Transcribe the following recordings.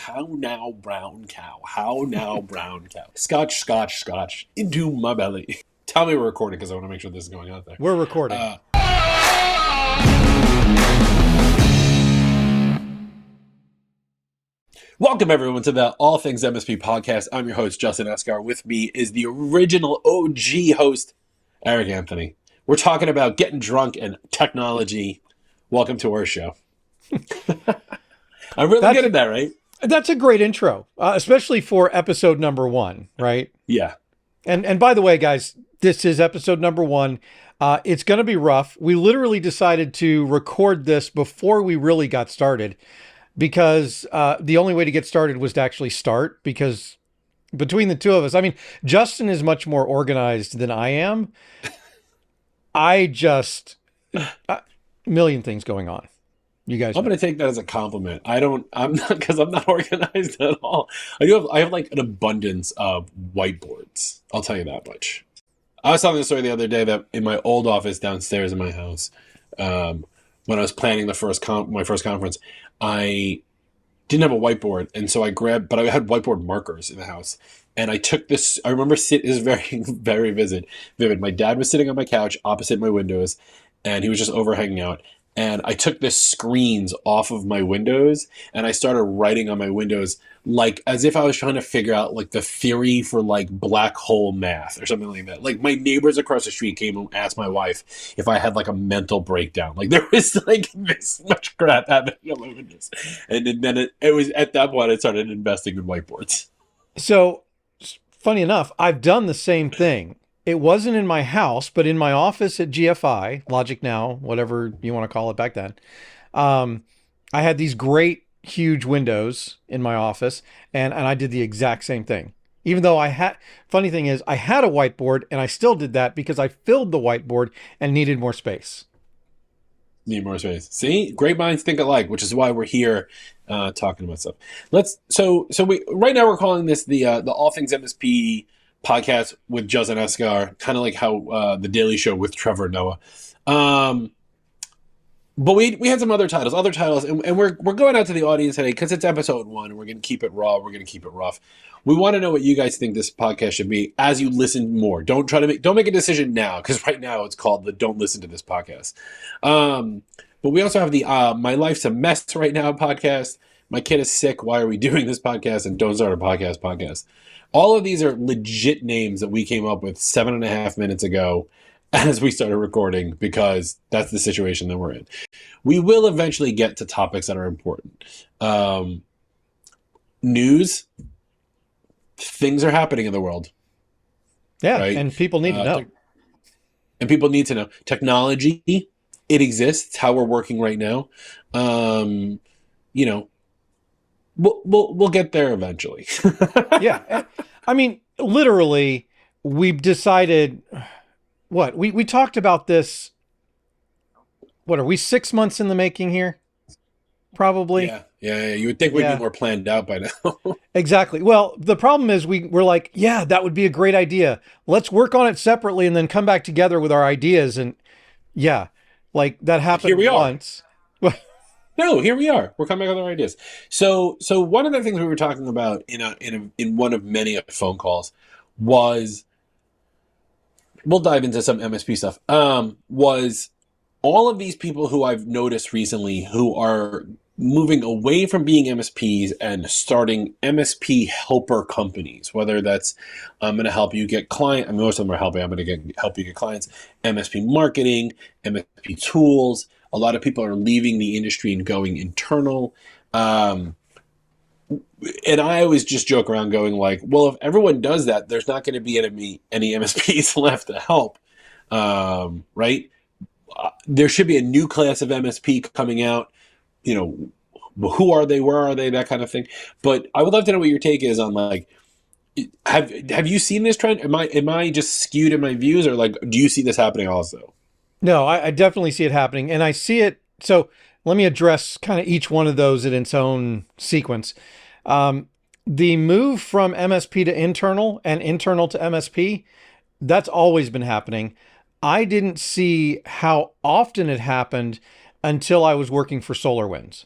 How now, brown cow? How now, brown cow? Scotch, scotch, scotch into my belly. Tell me we're recording because I want to make sure this is going out there. We're recording. Welcome, everyone, to the All Things MSP Podcast. I'm your host, Justin Esgar. With me is the original OG host, Eric Anthony. We're talking about getting drunk and technology. Welcome to our show. I'm really good at that, right? That's a great intro, especially for episode number 1, right? Yeah. And by the way, guys, this is episode number 1. It's going to be rough. We literally decided to record this before we really got started because the only way to get started was to actually start, because between the two of us, I mean, Justin is much more organized than I am. I just, a million things going on. You guys, I'm going to take that as a compliment. I'm not organized at all. I have like an abundance of whiteboards. I'll tell you that much. I was telling the story the other day that in my old office downstairs in my house, when I was planning my first conference, I didn't have a whiteboard. And so but I had whiteboard markers in the house. And I took this, I remember it is very, very vivid. My dad was sitting on my couch opposite my windows, and he was just over hanging out. And I took the screens off of my windows and I started writing on my windows, like as if I was trying to figure out like the theory for like black hole math or something like that. Like my neighbors across the street came and asked my wife if I had like a mental breakdown. Like there was like this much crap happening on my windows. And then it was at that point I started investing in whiteboards. So funny enough, I've done the same thing. It wasn't in my house, but in my office at GFI, Logic Now, whatever you want to call it back then. I had these great, huge windows in my office, and I did the exact same thing. Even though funny thing is, I had a whiteboard, and I still did that because I filled the whiteboard and needed more space. Need more space. See, great minds think alike, which is why we're here talking about stuff. Right now we're calling this the All Things MSP Podcast with Justin Esgar, kind of like how the Daily Show with Trevor Noah. But we had some other titles, and we're going out to the audience today because it's episode 1, and we're going to keep it raw. We're going to keep it rough. We want to know what you guys think this podcast should be as you listen more. Don't make a decision now, because right now it's called the Don't Listen to This Podcast. But we also have the My Life's a Mess Right Now podcast. My kid is sick. Why are we doing this podcast? And Don't Start a Podcast. All of these are legit names that we came up with 7.5 minutes ago as we started recording, because that's the situation that we're in. We will eventually get to topics that are important. News, things are happening in the world. Yeah, right? And people need to know. And people need to know. Technology, it exists, how we're working right now. We'll get there eventually. Yeah. I mean, literally, we've decided what? We talked about this. What are we, 6 months in the making here? Probably. Yeah. You would think we'd be more planned out by now. Exactly. Well, the problem is we're like, yeah, that would be a great idea. Let's work on it separately and then come back together with our ideas. And yeah, like that happened here we once. No, here we are. We're coming up with our ideas. So one of the things we were talking about in one of many phone calls was, we'll dive into some MSP stuff, was all of these people who I've noticed recently who are moving away from being MSPs and starting MSP helper companies, whether that's I'm going to help you get clients. I mean, most of them are helping. I'm going to help you get clients, MSP marketing, MSP tools. A lot of people are leaving the industry and going internal. And I always just joke around going like, well, if everyone does that, there's not going to be any MSPs left to help, right? There should be a new class of MSP coming out. Who are they? Where are they? That kind of thing. But I would love to know what your take is on like, have you seen this trend? Am I just skewed in my views, or like, do you see this happening also? No, I definitely see it happening, and I see it. So let me address kind of each one of those in its own sequence. The move from MSP to internal and internal to MSP, that's always been happening. I didn't see how often it happened until I was working for SolarWinds.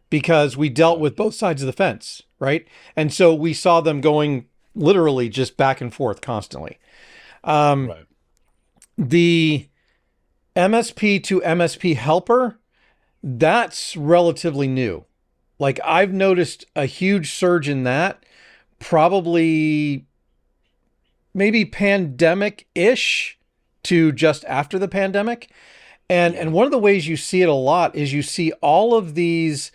because we dealt with both sides of the fence, right? And so we saw them going literally just back and forth constantly. Right. The MSP to MSP helper, that's relatively new. Like I've noticed a huge surge in that, probably maybe pandemic-ish to just after the pandemic. And one of the ways you see it a lot is you see all of these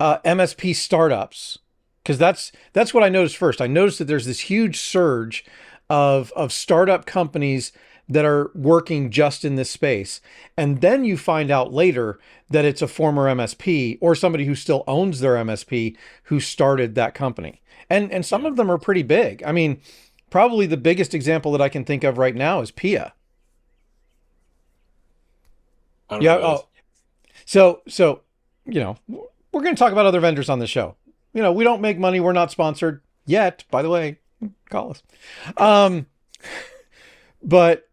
MSP startups, because that's what I noticed first. I noticed that there's this huge surge of startup companies that are working just in this space. And then you find out later that it's a former MSP or somebody who still owns their MSP who started that company. And some of them are pretty big. I mean, probably the biggest example that I can think of right now is Pia. Yeah. Oh, so, we're going to talk about other vendors on the show. We don't make money. We're not sponsored yet, by the way, call us. But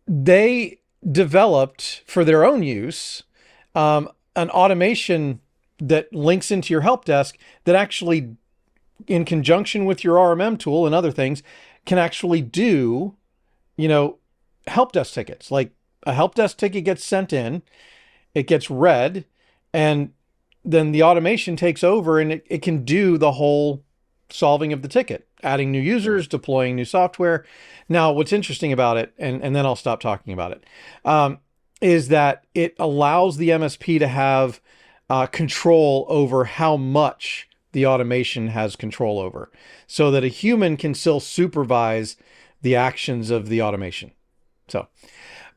they developed for their own use, an automation that links into your help desk that actually, in conjunction with your RMM tool and other things, can actually do, help desk tickets. Like a help desk ticket gets sent in, it gets read, and then the automation takes over and it can do the whole solving of the ticket, adding new users, deploying new software. Now, what's interesting about it, and then I'll stop talking about it, is that it allows the MSP to have control over how much the automation has control over, so that a human can still supervise the actions of the automation. So,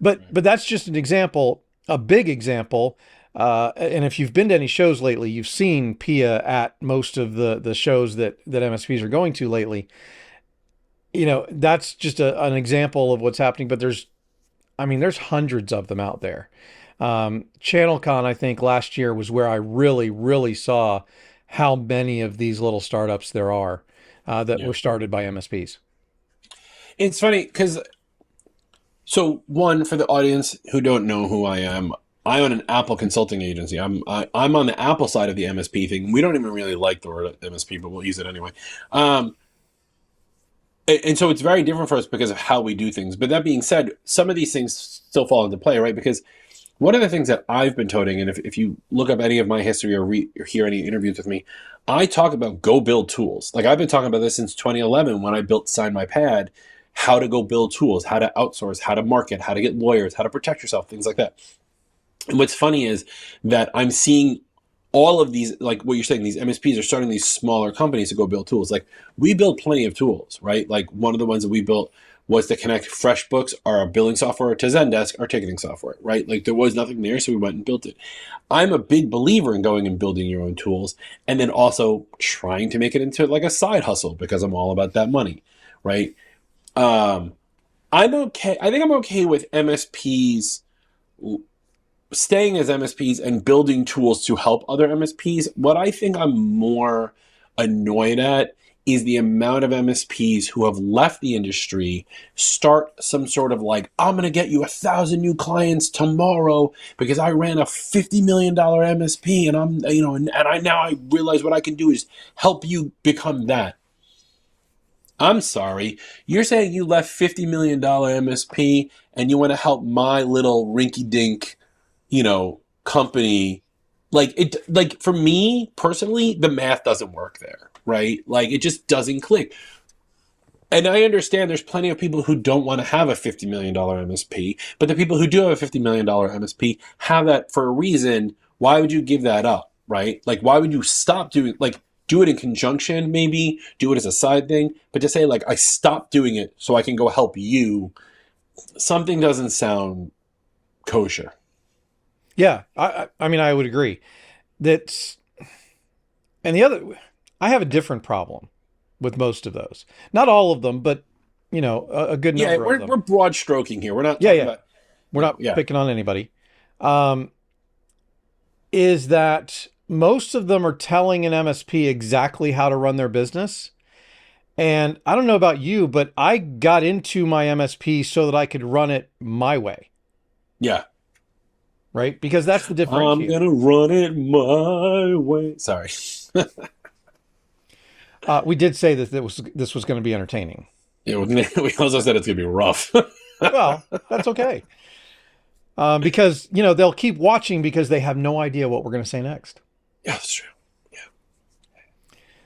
but that's just an example, a big example. And if you've been to any shows lately, you've seen Pia at most of the shows that MSPs are going to lately. That's just an example of what's happening, but there's hundreds of them out there. ChannelCon, I think last year was where I really, really saw how many of these little startups there are that were started by MSPs. It's funny because, so one, for the audience who don't know who I am, I own an Apple consulting agency. I'm on the Apple side of the MSP thing. We don't even really like the word MSP, but we'll use it anyway. And so it's very different for us because of how we do things. But that being said, some of these things still fall into play, right? Because one of the things that I've been toting, and if you look up any of my history or hear any interviews with me, I talk about go build tools. Like I've been talking about this since 2011 when I built Sign My Pad, how to go build tools, how to outsource, how to market, how to get lawyers, how to protect yourself, things like that. And what's funny is that I'm seeing all of these, like what you're saying, these MSPs are starting these smaller companies to go build tools. Like we build plenty of tools, right? Like one of the ones that we built was to connect FreshBooks, our billing software, to Zendesk, our ticketing software, right? Like there was nothing there, so we went and built it. I'm a big believer in going and building your own tools and then also trying to make it into like a side hustle because I'm all about that money, right? I'm okay. I think I'm okay with MSPs staying as MSPs and building tools to help other MSPs. What I think I'm more annoyed at is the amount of MSPs who have left the industry, start some sort of like, I'm going to get you 1,000 new clients tomorrow because I ran a $50 million MSP and I'm, and I realize what I can do is help you become that. I'm sorry. You're saying you left $50 million MSP and you want to help my little rinky-dink company. Like for me personally, the math doesn't work there, right? Like it just doesn't click. And I understand there's plenty of people who don't want to have a $50 million MSP, but the people who do have a $50 million MSP have that for a reason. Why would you give that up, right? Like why would you stop doing, like do it in conjunction, maybe do it as a side thing, but to say like, I stopped doing it so I can go help you, something doesn't sound kosher. Yeah, I mean, I would agree. And I have a different problem with most of those. Not all of them, but a good number of them. We're broad stroking here. We're not talking about. We're not picking on anybody. Is that most of them are telling an MSP exactly how to run their business. And I don't know about you, but I got into my MSP so that I could run it my way. Yeah. right? Because that's the I'm differentiator. gonna run it my way. Sorry. We did say that this was going to be entertaining. Yeah, we also said it's gonna be rough. Well, that's okay. Because they'll keep watching because they have no idea what we're going to say next. Yeah, that's true.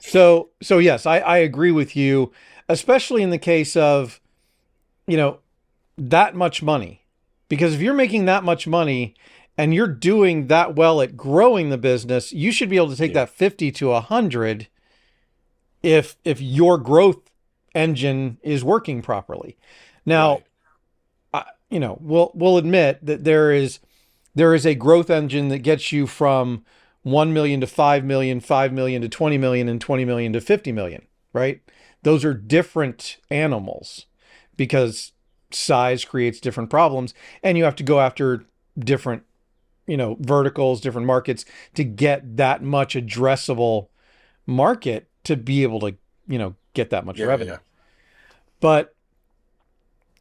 So yes, I agree with you, especially in the case of, that much money. Because if you're making that much money and you're doing that well at growing the business, you should be able to take that 50 to 100 if your growth engine is working properly. Now, Right. we'll admit that there is a growth engine that gets you from 1 million to 5 million, 5 million to 20 million, and 20 million to 50 million, right? Those are different animals because size creates different problems, and you have to go after different, verticals, different markets to get that much addressable market to be able to, get that much revenue. Yeah. But,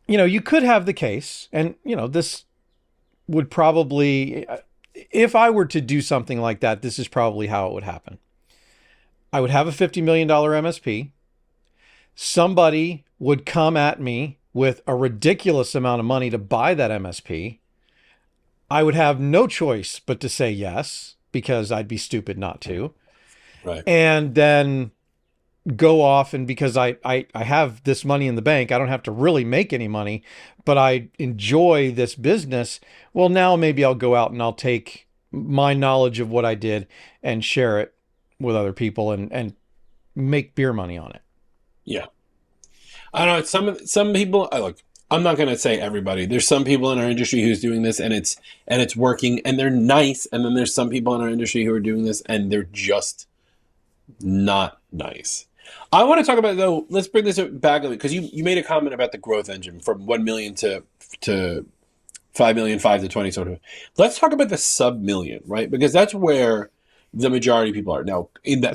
you could have the case, and, this would probably, if I were to do something like that, this is probably how it would happen. I would have a $50 million MSP. Somebody would come at me with a ridiculous amount of money to buy that MSP. I would have no choice but to say yes, because I'd be stupid not to. Right. And then go off, and because I have this money in the bank, I don't have to really make any money, but I enjoy this business. Well, now maybe I'll go out and I'll take my knowledge of what I did and share it with other people and make beer money on it. Yeah. I don't know. Some people. Look, I'm not going to say everybody. There's some people in our industry who's doing this, and it's working, and they're nice. And then there's some people in our industry who are doing this, and they're just not nice. I want to talk about, though. Let's bring this back because you made a comment about the growth engine from 1 million to 5 million, 5 to 20 sort of. Let's talk about the sub-million, right? Because that's where the majority of people are now.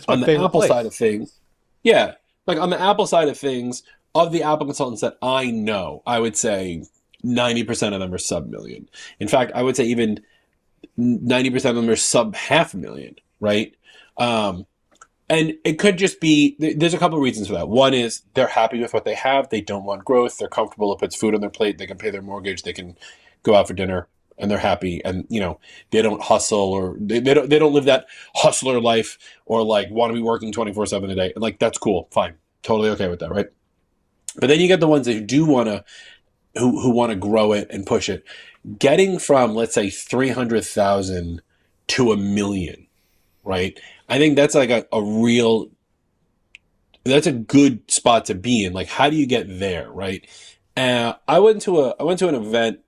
On the Apple side of things, yeah, like on the Apple side of things, of the Apple consultants that I know, I would say 90% of them are sub-million. In fact, I would say even 90% of them are sub $500,000, right? And it could just be, there's a couple of reasons for that. One is they're happy with what they have. They don't want growth. They're comfortable. It puts food on their plate. They can pay their mortgage. They can go out for dinner, and they're happy. And, they don't hustle, or they don't live that hustler life, or like want to be working 24/7 a day. And like, that's cool. Fine. Totally okay with that. Right. But then you get the ones that do want to, who want to grow it and push it. Getting from, let's say, 300,000 to 1 million, right? I think that's like that's a good spot to be in. Like, how do you get there, right? I went to an event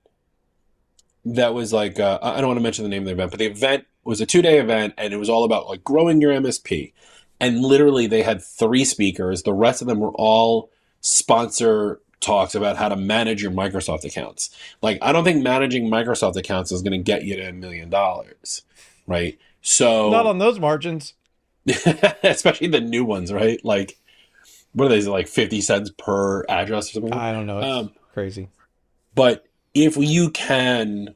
that was like, I don't want to mention the name of the event, but the event was a 2-day event, and it was all about like growing your MSP. And literally they had 3 speakers. The rest of them were all sponsor talks about how to manage your Microsoft accounts. Like, I don't think managing Microsoft accounts is going to get you to $1 million, right? So not on those margins, especially the new ones, right? Like, what are they, like 50 cents per address or something? I don't know. It's crazy. But if you can,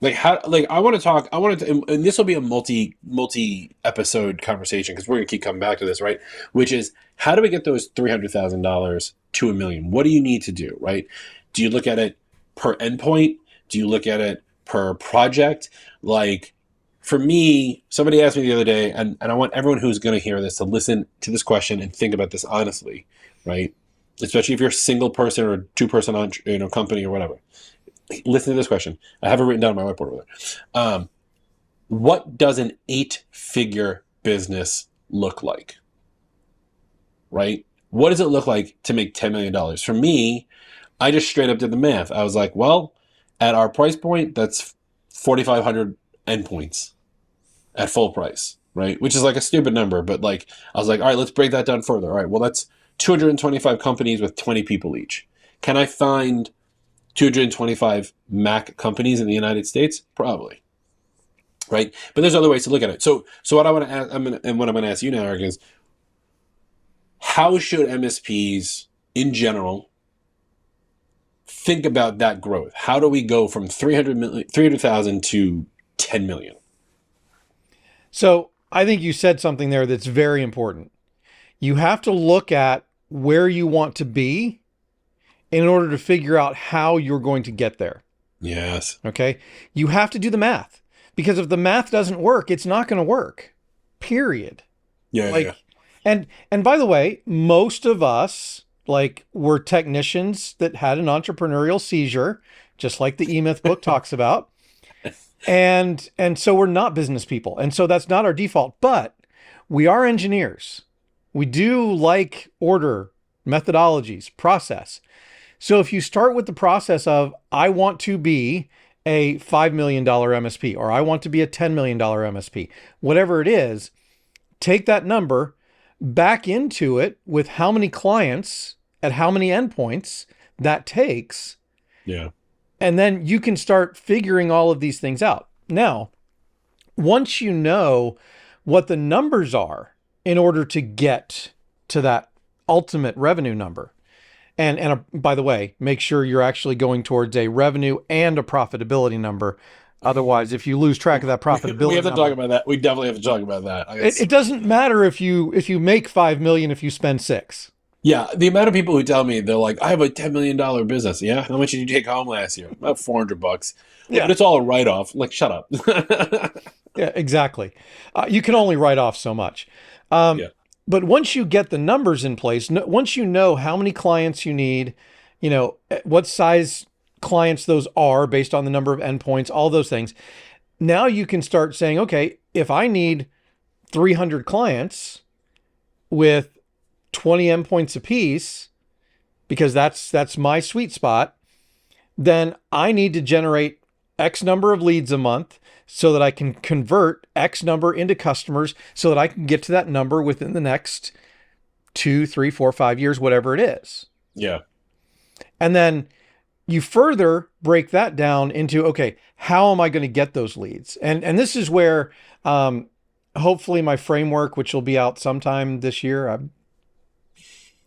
like, I want to, and this will be a multi-episode conversation, because we're going to keep coming back to this, right? Which is, how do we get those $300,000 to $1 million? What do you need to do, right? Do you look at it per endpoint? Do you look at it per project? Like, for me, somebody asked me the other day, and I want everyone who's going to hear this to listen to this question and think about this honestly, right? Especially if you're a single person or a 2-person company or whatever. Listen to this question. I have it written down on my whiteboard over there. What does an 8-figure business look like? Right? What does it look like to make $10 million? For me, I just straight up did the math. I was like, well, at our price point, that's 4,500 endpoints at full price, right? Which is like a stupid number, but like, I was like, all right, let's break that down further. All right, well, that's 225 companies with 20 people each. Can I find 225 Mac companies in the United States? Probably, right? But there's other ways to look at it. So what I want to ask, and what I'm going to ask you now, Eric, is how should MSPs in general think about that growth. How do we go from 300,000 to 10 million? So I think you said something there that's very important. You have to look at where you want to be in order to figure out how you're going to get there. Yes. Okay. You have to do the math, because if the math doesn't work, it's not going to work. Period. Yeah. Like, yeah. and by the way, most of us were technicians that had an entrepreneurial seizure, just like the E-Myth book talks about. And so we're not business people. And so that's not our default, but we are engineers. We do like order, methodologies, process. So if you start with the process of, I want to be a $5 million MSP, or I want to be a $10 million MSP, whatever it is, take that number, back into it with how many clients at how many endpoints that takes. Yeah. And then you can start figuring all of these things out. Now, once you know what the numbers are in order to get to that ultimate revenue number, and by the way, make sure you're actually going towards a revenue and a profitability number. Otherwise, if you lose track of that profitability, we have to talk about that. We definitely have to talk about that. It doesn't matter if you make 5 million if you spend 6. Yeah, the amount of people who tell me they're like, I have a $10 million business. Yeah, how much did you take home last year? About $400. Yeah, but it's all a write-off. Like, shut up. Yeah, exactly. You can only write off so much. Yeah. But once you get the numbers in place, once you know how many clients you need, what size clients those are based on the number of endpoints, all those things, now you can start saying, okay, if I need 300 clients with 20 endpoints apiece, because that's my sweet spot, then I need to generate X number of leads a month so that I can convert X number into customers so that I can get to that number within the next 2, 3, 4, 5 years, whatever it is. Yeah. And then you further break that down into, okay, how am I going to get those leads? And this is where hopefully my framework, which will be out sometime this year, I'm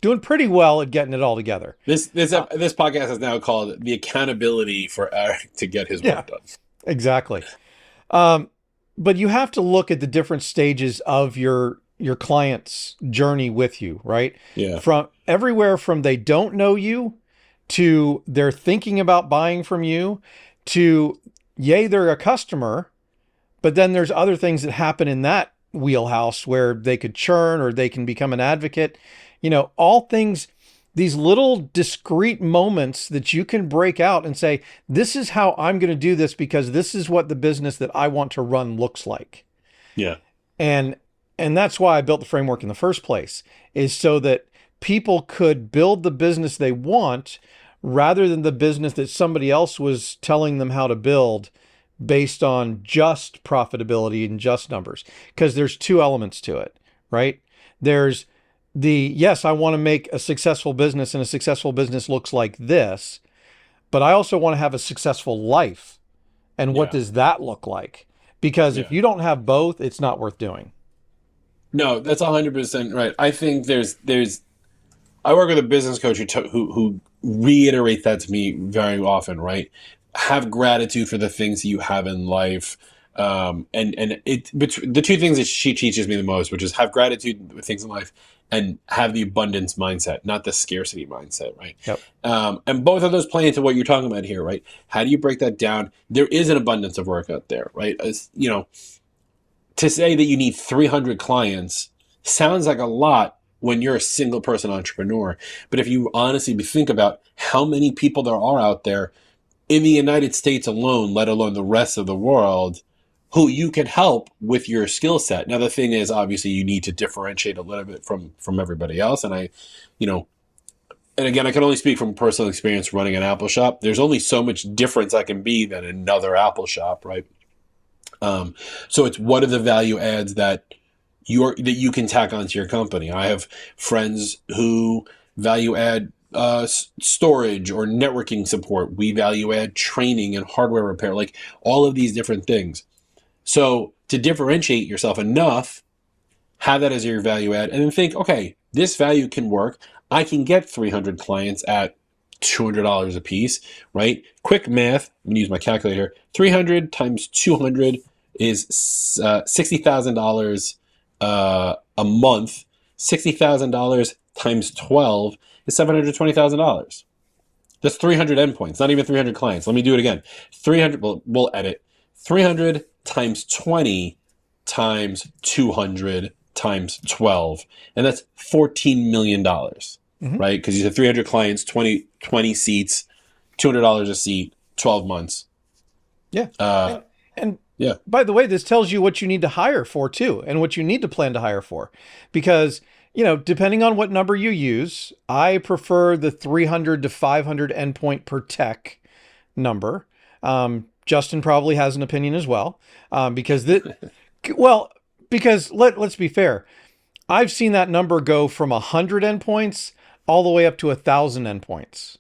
doing pretty well at getting it all together. This podcast is now called The Accountability for Eric to Get His Work Done. Exactly. But you have to look at the different stages of your client's journey with you, right? Yeah. From everywhere from they don't know you to they're thinking about buying from you to, yay, they're a customer, but then there's other things that happen in that wheelhouse where they could churn or they can become an advocate. All things, these little discrete moments that you can break out and say, this is how I'm going to do this because this is what the business that I want to run looks like. Yeah. And that's why I built the framework in the first place, is so that people could build the business they want rather than the business that somebody else was telling them how to build based on just profitability and just numbers. Because there's two elements to it, right? There's yes, I want to make a successful business, and a successful business looks like this, but I also want to have a successful life. And what does that look like? Because if you don't have both, it's not worth doing. No, that's 100% right. I think I work with a business coach who reiterates that to me very often, right? Have gratitude for the things that you have in life. But the two things that she teaches me the most, which is have gratitude with things in life and have the abundance mindset, not the scarcity mindset, right? Yep. And both of those play into what you're talking about here, right? How do you break that down? There is an abundance of work out there, right? To say that you need 300 clients sounds like a lot when you're a single person entrepreneur. But if you honestly think about how many people there are out there in the United States alone, let alone the rest of the world, who you can help with your skill set. Now, the thing is, obviously, you need to differentiate a little bit from everybody else. And and again, I can only speak from personal experience running an Apple shop. There's only so much difference I can be than another Apple shop, right? So it's what are the value adds that you can tack onto your company. I have friends who value add storage or networking support. We value add training and hardware repair, like all of these different things. So to differentiate yourself enough, have that as your value add, and then think, okay, this value can work. I can get 300 clients at $200 a piece, right? Quick math, I'm going to use my calculator. 300 times 200 is $60,000 a month. $60,000 times 12 is $720,000. That's 300 endpoints, not even 300 clients. Let me do it again. 300, we'll edit. 300 times 20 times 200 times 12. And that's $14 million, right? Because you said 300 clients, 20 seats, $200 a seat, 12 months. Yeah. And by the way, this tells you what you need to hire for too, and what you need to plan to hire for. Because, depending on what number you use, I prefer the 300 to 500 endpoint per tech number. Justin probably has an opinion as well. Because let's be fair. I've seen that number go from 100 endpoints all the way up to 1,000 endpoints.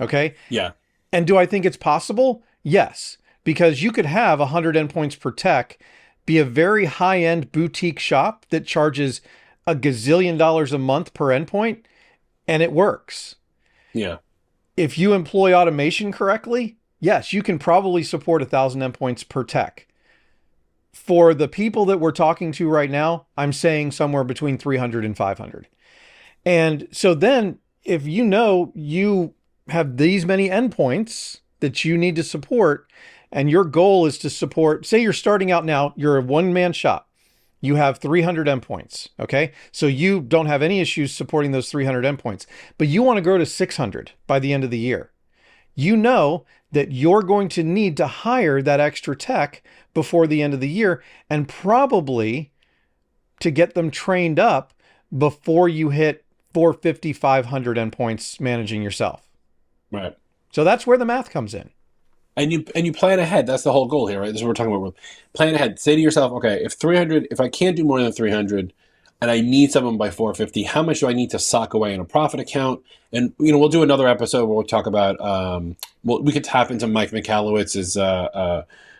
Okay? Yeah. And do I think it's possible? Yes. Because you could have 100 endpoints per tech be a very high-end boutique shop that charges a gazillion dollars a month per endpoint, and it works. Yeah. If you employ automation correctly, yes, you can probably support 1,000 endpoints per tech. For the people that we're talking to right now, I'm saying somewhere between 300 and 500. And so then if you have these many endpoints that you need to support, and your goal is to support, say you're starting out now, you're a one-man shop. You have 300 endpoints, okay? So you don't have any issues supporting those 300 endpoints, but you want to grow to 600 by the end of the year. You know that you're going to need to hire that extra tech before the end of the year, and probably to get them trained up before you hit 450, 500 endpoints managing yourself. Right. So that's where the math comes in. And you plan ahead. That's the whole goal here, right? This is what we're talking about. Plan ahead. Say to yourself, okay, if I can't do more than 300 and I need someone by 450, how much do I need to sock away in a profit account? And, we'll do another episode where we'll talk about, we could tap into Mike McAllowitz's,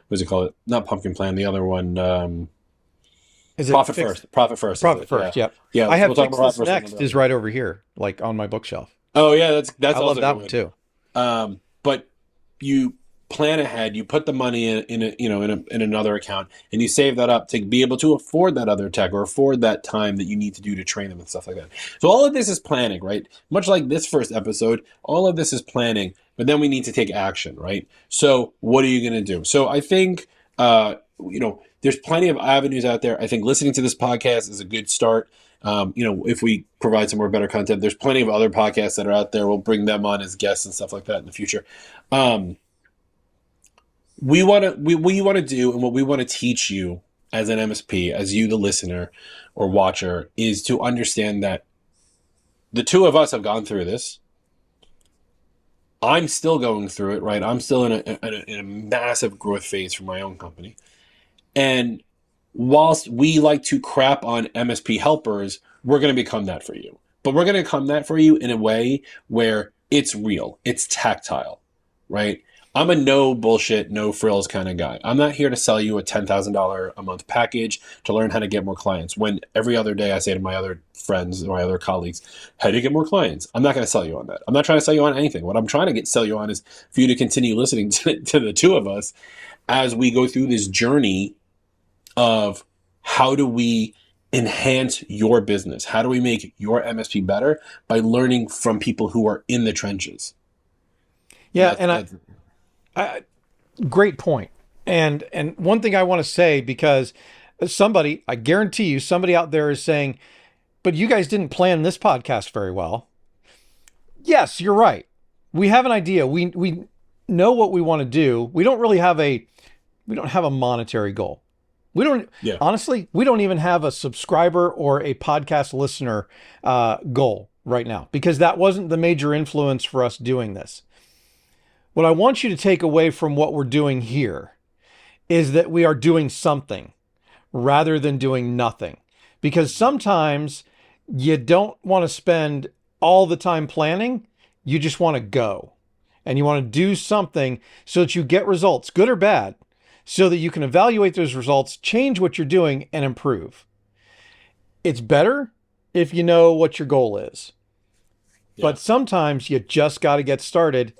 what's it called? Not Pumpkin Plan, the other one. Is it Profit First? Profit First. Yep. Yeah. I have Fix This Next is right over here, like on my bookshelf. Oh yeah, that's I love that one too. But you plan ahead, you put the money in another account, and you save that up to be able to afford that other tech or afford that time that you need to do to train them and stuff like that. So all of this is planning, right? Much like this first episode, all of this is planning, but then we need to take action, right? So what are you going to do? So I think, there's plenty of avenues out there. I think listening to this podcast is a good start. If we provide some more better content, there's plenty of other podcasts that are out there. We'll bring them on as guests and stuff like that in the future. What you want to do and what we want to teach you as an MSP, as you, the listener or watcher, is to understand that the two of us have gone through this. I'm still going through it, right? I'm still in a massive growth phase for my own company. And whilst we like to crap on MSP helpers, we're going to become that for you. But we're going to become that for you in a way where it's real, it's tactile, right? I'm a no bullshit, no frills kind of guy. I'm not here to sell you a $10,000 a month package to learn how to get more clients. When every other day I say to my other friends, my other colleagues, how do you get more clients? I'm not going to sell you on that. I'm not trying to sell you on anything. What I'm trying to sell you on is for you to continue listening to the two of us as we go through this journey of how do we enhance your business? How do we make your MSP better by learning from people who are in the trenches? Yeah, great point. And one thing I want to say, because I guarantee you, somebody out there is saying, but you guys didn't plan this podcast very well. Yes, you're right. We have an idea. We know what we want to do. We don't have a monetary goal. Honestly, we don't even have a subscriber or a podcast listener goal right now, because that wasn't the major influence for us doing this. What I want you to take away from what we're doing here is that we are doing something rather than doing nothing. Because sometimes you don't want to spend all the time planning. You just want to go. And you want to do something so that you get results, good or bad, so that you can evaluate those results, change what you're doing, and improve. It's better if you know what your goal is. Yeah. But sometimes you just got to get started.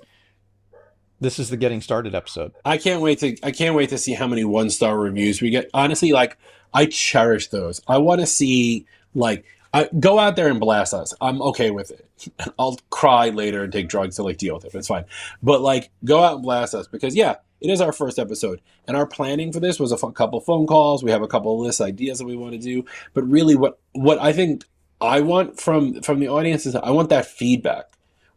This is the getting started episode. I can't wait to see how many 1-star reviews we get. Honestly, like, I cherish those. I want to see, like, go out there and blast us. I'm okay with it. I'll cry later and take drugs to, like, deal with it. But it's fine. But, like, go out and blast us because, yeah, it is our first episode. And our planning for this was a couple phone calls. We have a couple of list ideas that we want to do. But really, what I think I want from the audience is I want that feedback,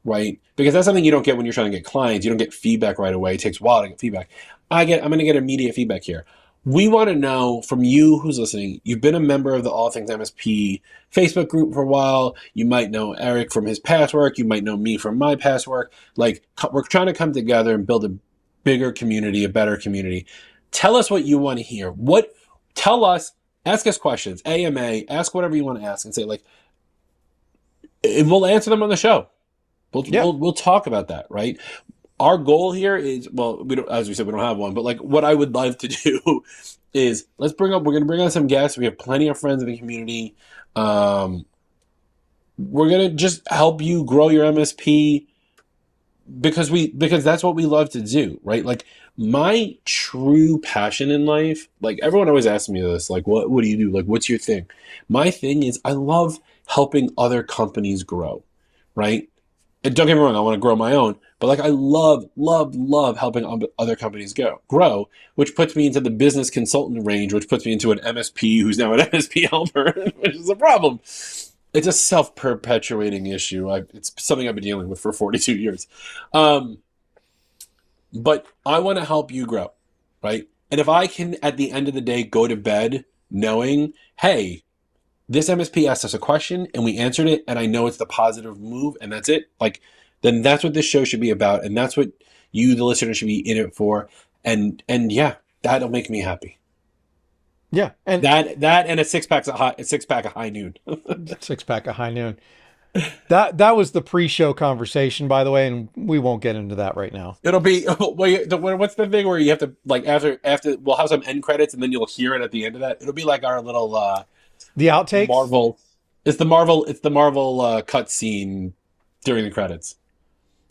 right? Because that's something you don't get when you're trying to get clients. You don't get feedback right away. It takes a while to get feedback. I'm going to get immediate feedback here. We want to know from you who's listening. You've been a member of the All Things MSP Facebook group for a while. You might know Eric from his past work. You might know me from my past work. Like, we're trying to come together and build a bigger community, a better community. Tell us what you want to hear. Tell us, ask us questions, AMA, ask whatever you want to ask and say, like, and we'll answer them on the show. We'll talk about that, right? Our goal here is, well, we don't, as we said, we don't have one, but like what I would love to do is we're going to bring on some guests. We have plenty of friends in the community. We're going to just help you grow your MSP because that's what we love to do, right? Like, my true passion in life, like, everyone always asks me this, like, what do you do? Like, what's your thing? My thing is I love helping other companies grow, right? And don't get me wrong, I want to grow my own, but like, I love helping other companies grow, which puts me into the business consultant range, which puts me into an MSP who's now an MSP helper, which is a problem. It's a self-perpetuating issue. It's something I've been dealing with for 42 years. But I want to help you grow, right? And if I can, at the end of the day, go to bed knowing, hey, this MSP asked us a question and we answered it, and I know it's the positive move, and that's it. Like, then that's what this show should be about, and that's what you, the listener, should be in it for. And yeah, that'll make me happy. Yeah, and that and a six pack of high noon. 6-pack of high noon. That was the pre-show conversation, by the way, and we won't get into that right now. It'll be what's the thing where you have to, like, after we'll have some end credits and then you'll hear it at the end of that. It'll be like our little the outtakes. Marvel. It's the Marvel cut scene during the credits.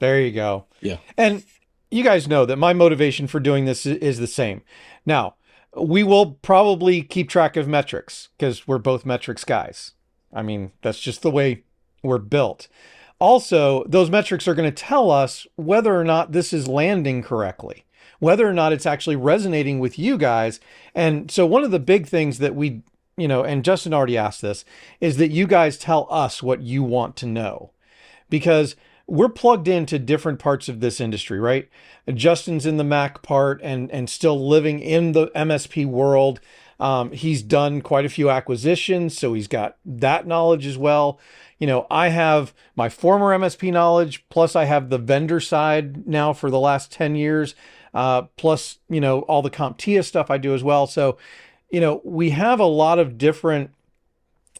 There you go. Yeah. And you guys know that my motivation for doing this is the same. Now, we will probably keep track of metrics because we're both metrics guys. I mean, that's just the way we're built. Also, those metrics are going to tell us whether or not this is landing correctly, whether or not it's actually resonating with you guys. And so one of the big things that we, and Justin already asked this, is that you guys tell us what you want to know, because we're plugged into different parts of this industry, right? Justin's in the Mac part and still living in the MSP world. He's done quite a few acquisitions, so he's got that knowledge as well. I have my former MSP knowledge, plus I have the vendor side now for the last 10 years, plus, all the CompTIA stuff I do as well. So, we have a lot of different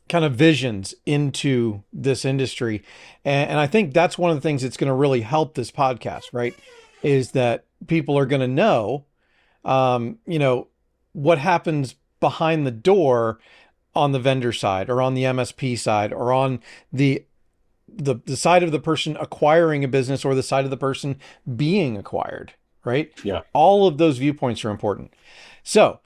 kind of visions into this industry. And I think that's one of the things that's going to really help this podcast, right? Is that people are going to know, what happens behind the door on the vendor side or on the MSP side or on the side of the person acquiring a business or the side of the person being acquired, right? Yeah. All of those viewpoints are important. So,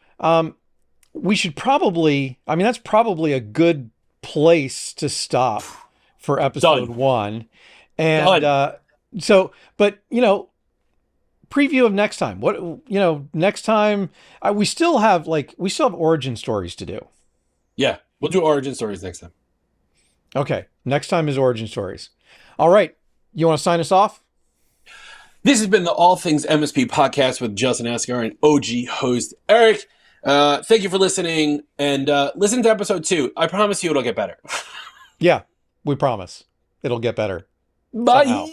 we should probably, that's probably a good place to stop for episode 1. And, but preview of next time. Next time we still have origin stories to do. Yeah. We'll do origin stories next time. Okay. Next time is origin stories. All right. You want to sign us off? This has been the All Things MSP podcast with Justin Esgar and OG host Eric. Thank you for listening, and listen to episode 2. I promise you it'll get better. Yeah, we promise. It'll get better. Bye. Somehow.